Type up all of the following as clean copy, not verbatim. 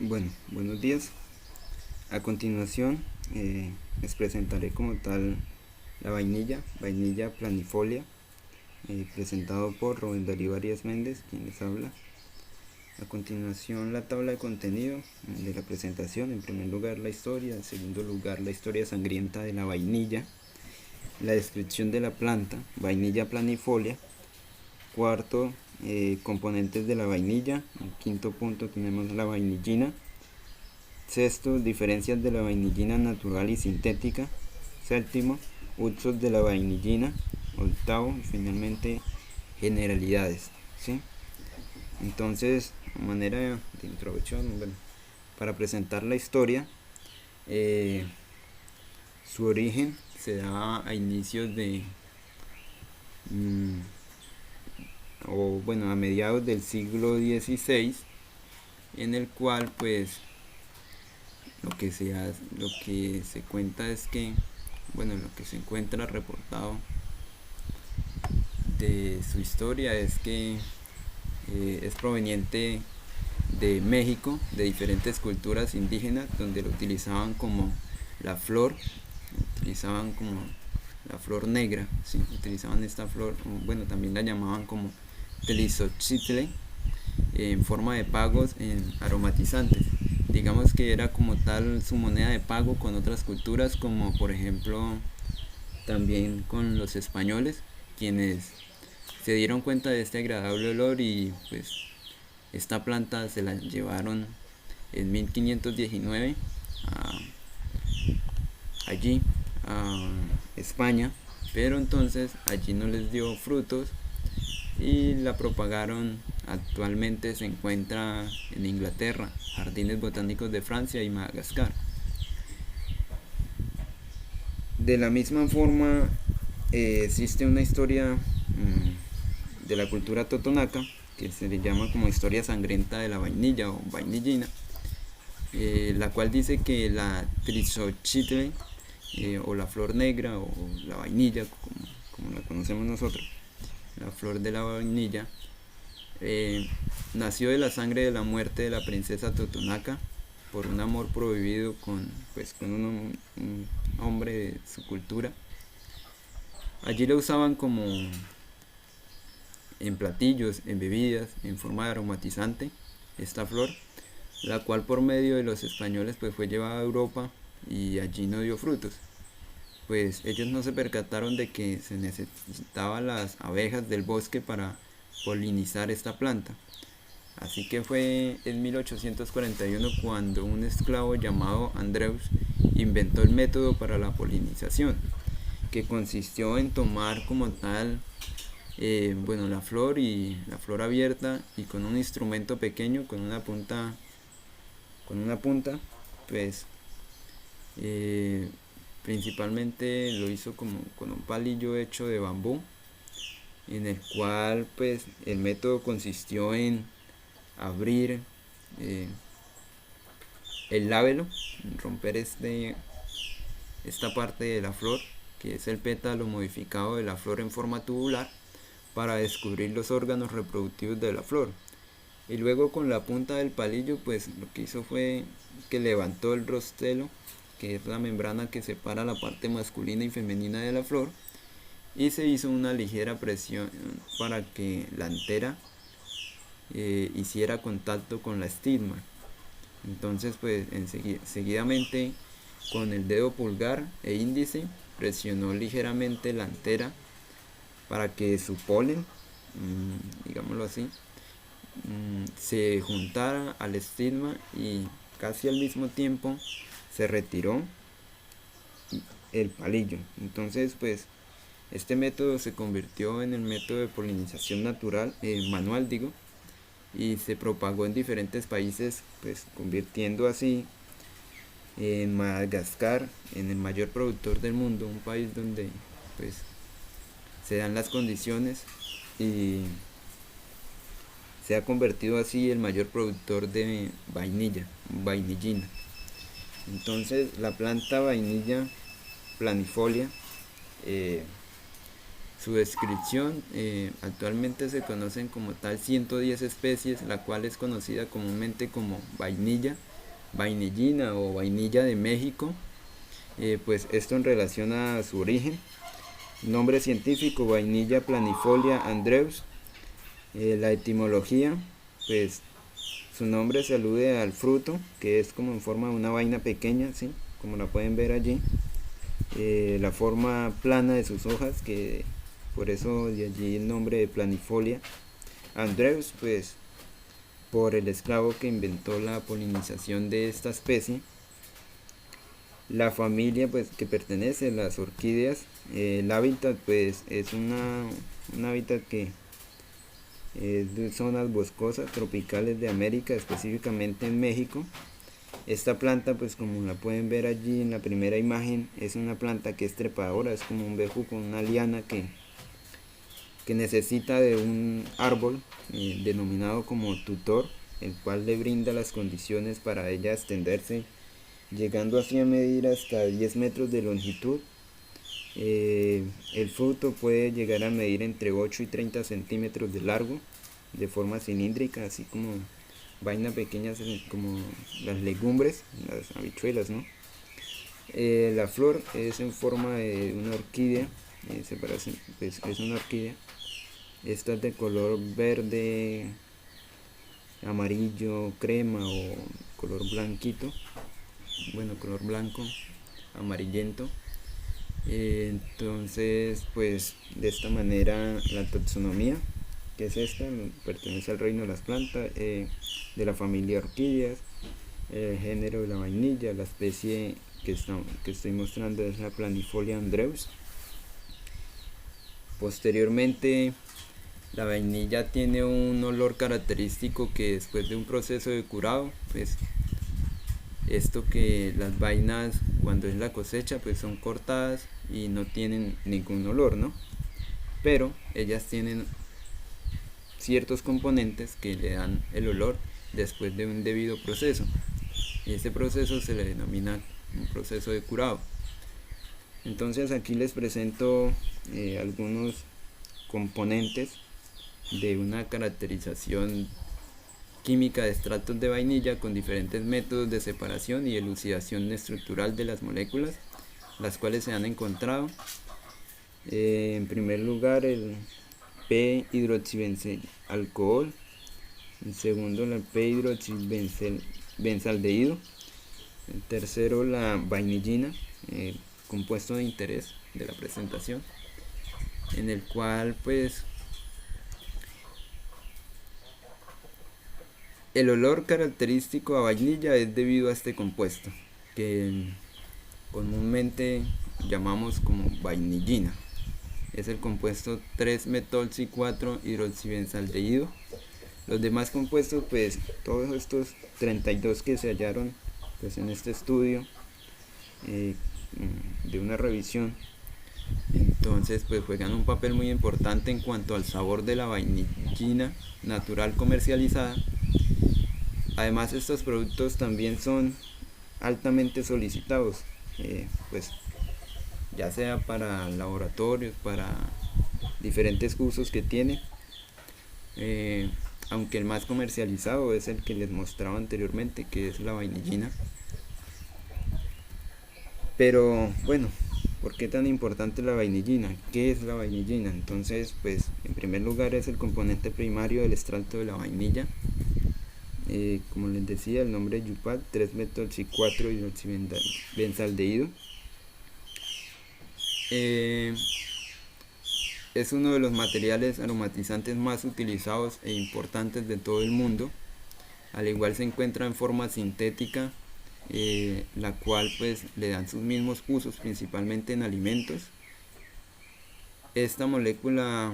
Bueno, buenos días. A continuación les presentaré como tal la vainilla planifolia, presentado por Rubén Darío Arias Méndez, quien les habla. A continuación la tabla de contenido de la presentación. En primer lugar la historia, en segundo lugar la historia sangrienta de la vainilla, la descripción de la planta, vainilla planifolia. Cuarto, componentes de la vainilla. En quinto punto tenemos la vainillina. Sexto, diferencias de la vainillina natural y sintética. Séptimo, usos de la vainillina. Octavo, y finalmente, generalidades, ¿sí? Entonces, a manera de introducción, bueno, para presentar la historia, su origen se da a inicios de, a mediados del siglo XVI, en el cual pues lo que se cuenta es que, lo que se encuentra reportado de su historia es que es proveniente de México, de diferentes culturas indígenas, donde lo utilizaban como la flor, utilizaban como la flor negra, ¿sí? Utilizaban esta flor, también la llamaban como telizochitle, en forma de pagos en aromatizantes. Digamos que era como tal su moneda de pago con otras culturas, como por ejemplo también con los españoles, quienes se dieron cuenta de este agradable olor y pues esta planta se la llevaron en 1519 allí a España, pero entonces allí no les dio frutos y la propagaron. Actualmente se encuentra en Inglaterra, jardines botánicos de Francia y Madagascar. De la misma forma, existe una historia de la cultura totonaca que se le llama como historia sangrienta de la vainilla o vainillina, la cual dice que la trizochitle, o la flor negra o la vainilla, como la conocemos nosotros, la flor de la vainilla, nació de la sangre de la muerte de la princesa Totonaca por un amor prohibido con un hombre de su cultura. Allí la usaban como en platillos, en bebidas, en forma de aromatizante, esta flor, la cual por medio de los españoles pues fue llevada a Europa y allí no dio frutos. Pues ellos no se percataron de que se necesitaban las abejas del bosque para polinizar esta planta. Así que fue en 1841 cuando un esclavo llamado Andrews inventó el método para la polinización, que consistió en tomar como tal la flor abierta y con un instrumento pequeño, con una punta, pues principalmente lo hizo como con un palillo hecho de bambú, en el cual pues el método consistió en abrir el labelo, romper esta parte de la flor, que es el pétalo modificado de la flor en forma tubular, para descubrir los órganos reproductivos de la flor. Y luego con la punta del palillo pues lo que hizo fue que levantó el rostelo, que es la membrana que separa la parte masculina y femenina de la flor, y se hizo una ligera presión para que la antera hiciera contacto con la estigma. Entonces pues seguidamente con el dedo pulgar e índice presionó ligeramente la antera para que su polen, digámoslo así, se juntara al estigma, y casi al mismo tiempo se retiró el palillo. Entonces pues este método se convirtió en el método de polinización natural, manual digo, y se propagó en diferentes países, pues convirtiendo así en Madagascar en el mayor productor del mundo, un país donde pues se dan las condiciones y se ha convertido así el mayor productor de vainillina. Entonces la planta vainilla planifolia Su descripción, actualmente se conocen como tal 110 especies, la cual es conocida comúnmente como vainilla, vainillina o vainilla de México. Pues esto en relación a su origen. Nombre científico: vainilla planifolia andrews. La etimología, pues su nombre se alude al fruto, que es como en forma de una vaina pequeña, ¿sí? Como la pueden ver allí. La forma plana de sus hojas, que por eso de allí el nombre de planifolia andrews, pues por el esclavo que inventó la polinización de esta especie. La familia pues que pertenece a las orquídeas. El hábitat pues es un hábitat que es de zonas boscosas tropicales de América, específicamente en México. Esta planta, pues como la pueden ver allí en la primera imagen, es una planta que es trepadora, es como un bejuco, una liana que necesita de un árbol denominado como tutor, el cual le brinda las condiciones para ella extenderse, llegando así a medir hasta 10 metros de longitud. El fruto puede llegar a medir entre 8 y 30 centímetros de largo, de forma cilíndrica, así como vainas pequeñas como las legumbres, las habichuelas, ¿no? La flor es en forma de una orquídea, se parece, pues, es una orquídea. Esta es de color verde, amarillo, crema o color blanquito, bueno, color blanco, amarillento. Entonces, pues de esta manera la taxonomía, que es esta, pertenece al reino de las plantas, de la familia orquídeas, el género de la vainilla, la especie que estoy mostrando es la planifolia andrews. Posteriormente, la vainilla tiene un olor característico que después de un proceso de curado, pues esto que las vainas cuando es la cosecha pues son cortadas y no tienen ningún olor, ¿no? Pero ellas tienen ciertos componentes que le dan el olor después de un debido proceso. Y este proceso se le denomina un proceso de curado. Entonces aquí les presento algunos componentes de una caracterización química de extractos de vainilla con diferentes métodos de separación y elucidación estructural de las moléculas, las cuales se han encontrado. En primer lugar, el P-hidroxibenzoalcohol. En segundo, el P-hidroxibenzaldehído. En tercero, la vainillina, compuesto de interés de la presentación, en el cual pues el olor característico a vainilla es debido a este compuesto, que comúnmente llamamos como vainillina. Es el compuesto 3-metolsi-4-hidroxibenzaldehído. Los demás compuestos, pues todos estos 32 que se hallaron pues en este estudio de una revisión, entonces pues juegan un papel muy importante en cuanto al sabor de la vainillina natural comercializada. Además, estos productos también son altamente solicitados, pues ya sea para laboratorios, para diferentes usos que tiene, aunque el más comercializado es el que les mostraba anteriormente, que es la vainillina. Pero bueno, ¿por qué tan importante la vainillina? ¿Qué es la vainillina? Entonces, pues en primer lugar es el componente primario del extracto de la vainilla. Como les decía, el nombre YUPAC, 3-metolsi-4-hidroxibenzaldehído. Es uno de los materiales aromatizantes más utilizados e importantes de todo el mundo. Al igual se encuentra en forma sintética, la cual pues le dan sus mismos usos principalmente en alimentos. Esta molécula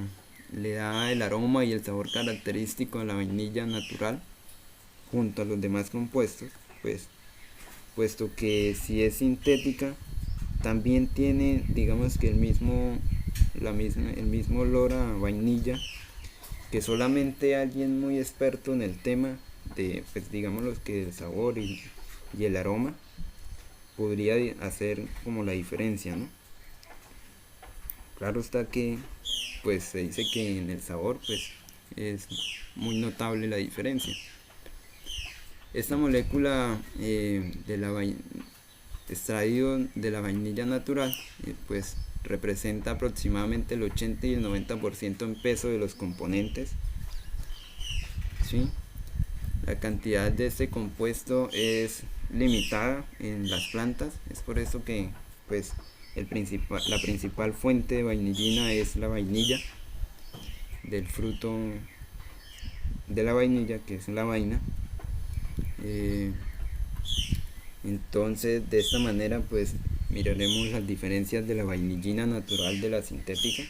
le da el aroma y el sabor característico a la vainilla natural junto a los demás compuestos, pues puesto que si es sintética también tiene, digamos que el mismo olor a vainilla, que solamente alguien muy experto en el tema de, pues digamos los que el sabor y el aroma podría hacer como la diferencia, ¿no? claro está que pues se dice que en el sabor pues es muy notable la diferencia. Esta molécula extraído de la vainilla natural pues representa aproximadamente el 80 y el 90% en peso de los componentes, ¿sí? La cantidad de este compuesto es limitada en las plantas, es por eso que pues la principal fuente de vainillina es la vainilla, del fruto de la vainilla, que es la vaina. Eh, entonces de esta manera pues miraremos las diferencias de la vainillina natural de la sintética.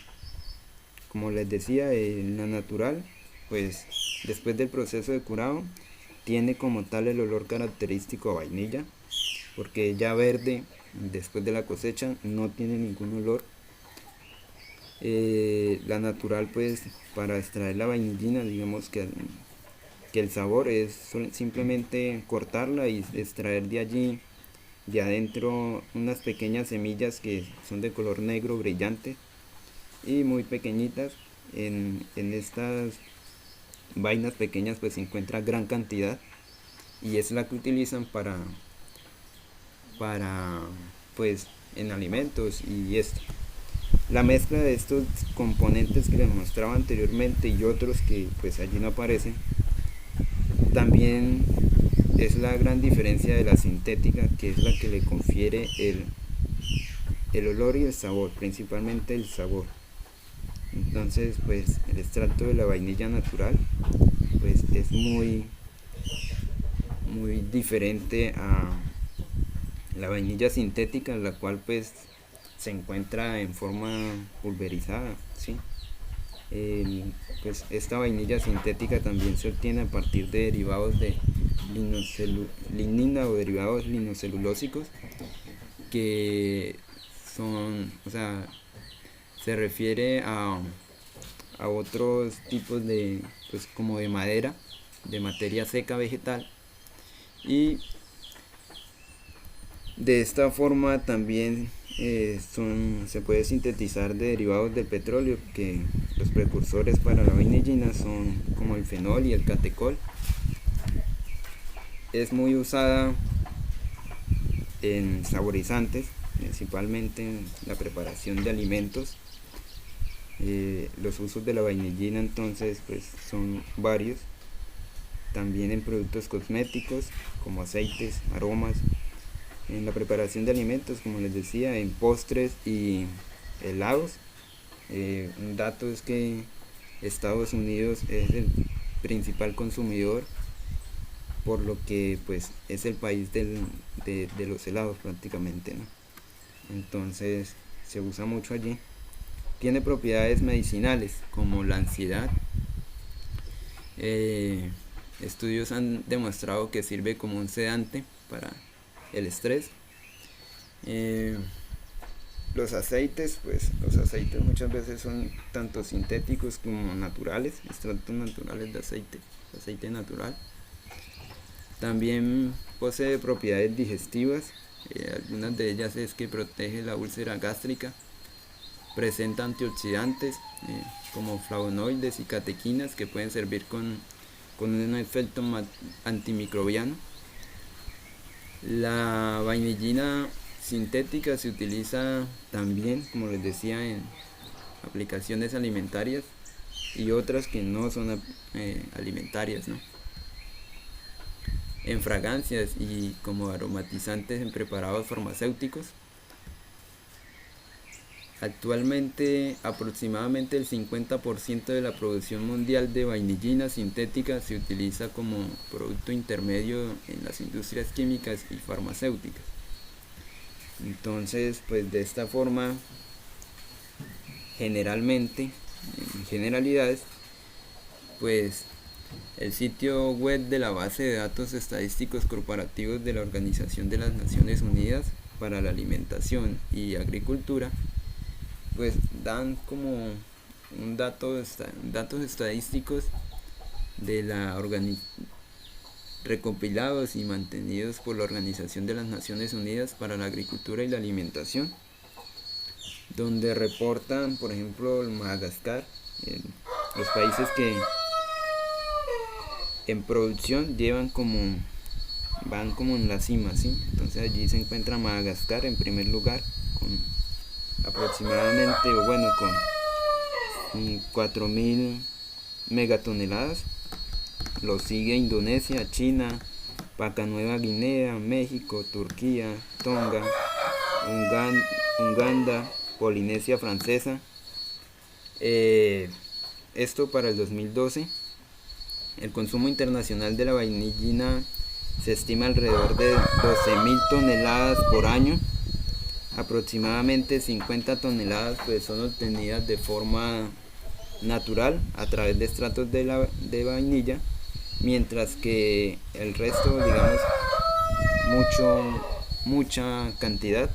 Como les decía, la natural pues después del proceso de curado tiene como tal el olor característico a vainilla, porque ya verde después de la cosecha no tiene ningún olor. La natural pues para extraer la vainillina, digamos que el sabor es simplemente cortarla y extraer de allí, de adentro, unas pequeñas semillas que son de color negro brillante y muy pequeñitas. En estas vainas pequeñas pues se encuentra gran cantidad y es la que utilizan para pues en alimentos y esto. La mezcla de estos componentes que les mostraba anteriormente y otros que pues allí no aparecen también es la gran diferencia de la sintética, que es la que le confiere el olor y el sabor, principalmente el sabor. Entonces pues el extracto de la vainilla natural pues es muy diferente a la vainilla sintética, la cual pues se encuentra en forma pulverizada, ¿sí? Pues esta vainilla sintética también se obtiene a partir de derivados de lignina o derivados linocelulósicos, que son, o sea, se refiere a otros tipos de, pues como de madera, de materia seca vegetal, y de esta forma también se puede sintetizar de derivados del petróleo, que los precursores para la vainillina son como el fenol y el catecol. Es muy usada en saborizantes, principalmente en la preparación de alimentos. Los usos de la vainillina entonces pues son varios, también en productos cosméticos como aceites, aromas, en la preparación de alimentos, como les decía, en postres y helados. Un dato es que Estados Unidos es el principal consumidor, por lo que pues es el país de los helados prácticamente, ¿no? Entonces se usa mucho allí. Tiene propiedades medicinales como la ansiedad. Estudios han demostrado que sirve como un sedante para el estrés. Los aceites, pues los aceites muchas veces son tanto sintéticos como naturales, extractos naturales de aceite natural. También posee propiedades digestivas, algunas de ellas es que protege la úlcera gástrica, presenta antioxidantes como flavonoides y catequinas que pueden servir con un efecto antimicrobiano. La vainillina sintética se utiliza también, como les decía, en aplicaciones alimentarias y otras que no son alimentarias, ¿no? En fragancias y como aromatizantes en preparados farmacéuticos. Actualmente aproximadamente el 50% de la producción mundial de vainillina sintética se utiliza como producto intermedio en las industrias químicas y farmacéuticas. Entonces pues de esta forma, generalmente, en generalidades, pues el sitio web de la base de datos estadísticos corporativos de la Organización de las Naciones Unidas para la Alimentación y Agricultura pues dan como datos estadísticos de recopilados y mantenidos por la Organización de las Naciones Unidas para la Agricultura y la Alimentación. donde reportan, por ejemplo, el Madagascar, los países que en producción van como en la cima, ¿sí? Entonces allí se encuentra Madagascar en primer lugar con aproximadamente, o bueno, con 4.000 megatoneladas. Lo sigue Indonesia, China, Papua Nueva Guinea, México, Turquía, Tonga, Uganda, Polinesia Francesa. Esto para el 2012. El consumo internacional de la vainillina se estima alrededor de 12.000 toneladas por año. Aproximadamente 50 toneladas pues son obtenidas de forma natural a través de extractos de vainilla, mientras que el resto, digamos, mucha cantidad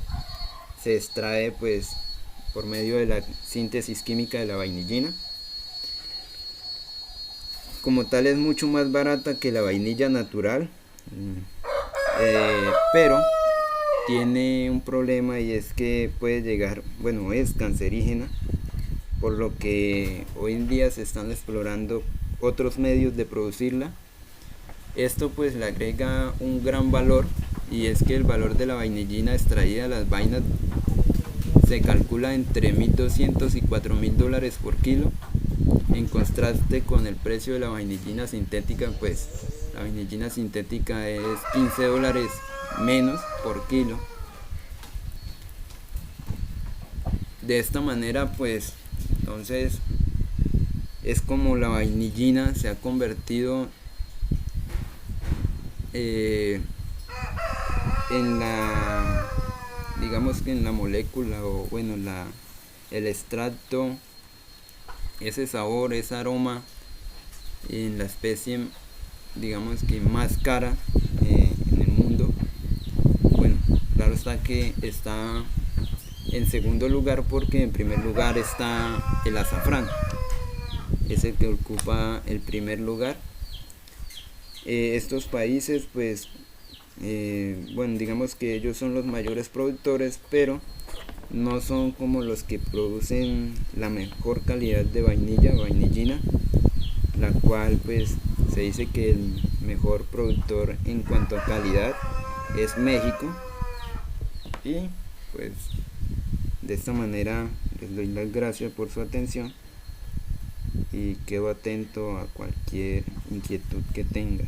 se extrae pues por medio de la síntesis química de la vainillina. Como tal es mucho más barata que la vainilla natural, pero tiene un problema, y es que puede llegar, bueno, es cancerígena, por lo que hoy en día se están explorando otros medios de producirla. Esto pues le agrega un gran valor, y es que el valor de la vainillina extraída de las vainas se calcula entre $1.200 y $4.000 por kilo, en contraste con el precio de la vainillina sintética. Pues la vainillina sintética es $15 menos por kilo. De esta manera pues entonces es como la vainillina se ha convertido en la, digamos que en la molécula, o bueno, el extracto, ese sabor, ese aroma, en la especie, digamos que más cara en el mundo. Bueno, claro está que está en segundo lugar, porque en primer lugar está el azafrán, es el que ocupa el primer lugar. Estos países pues bueno, digamos que ellos son los mayores productores, pero no son como los que producen la mejor calidad de vainillina, la cual pues se dice que el mejor productor en cuanto a calidad es México. Y pues de esta manera les doy las gracias por su atención y quedo atento a cualquier inquietud que tengan.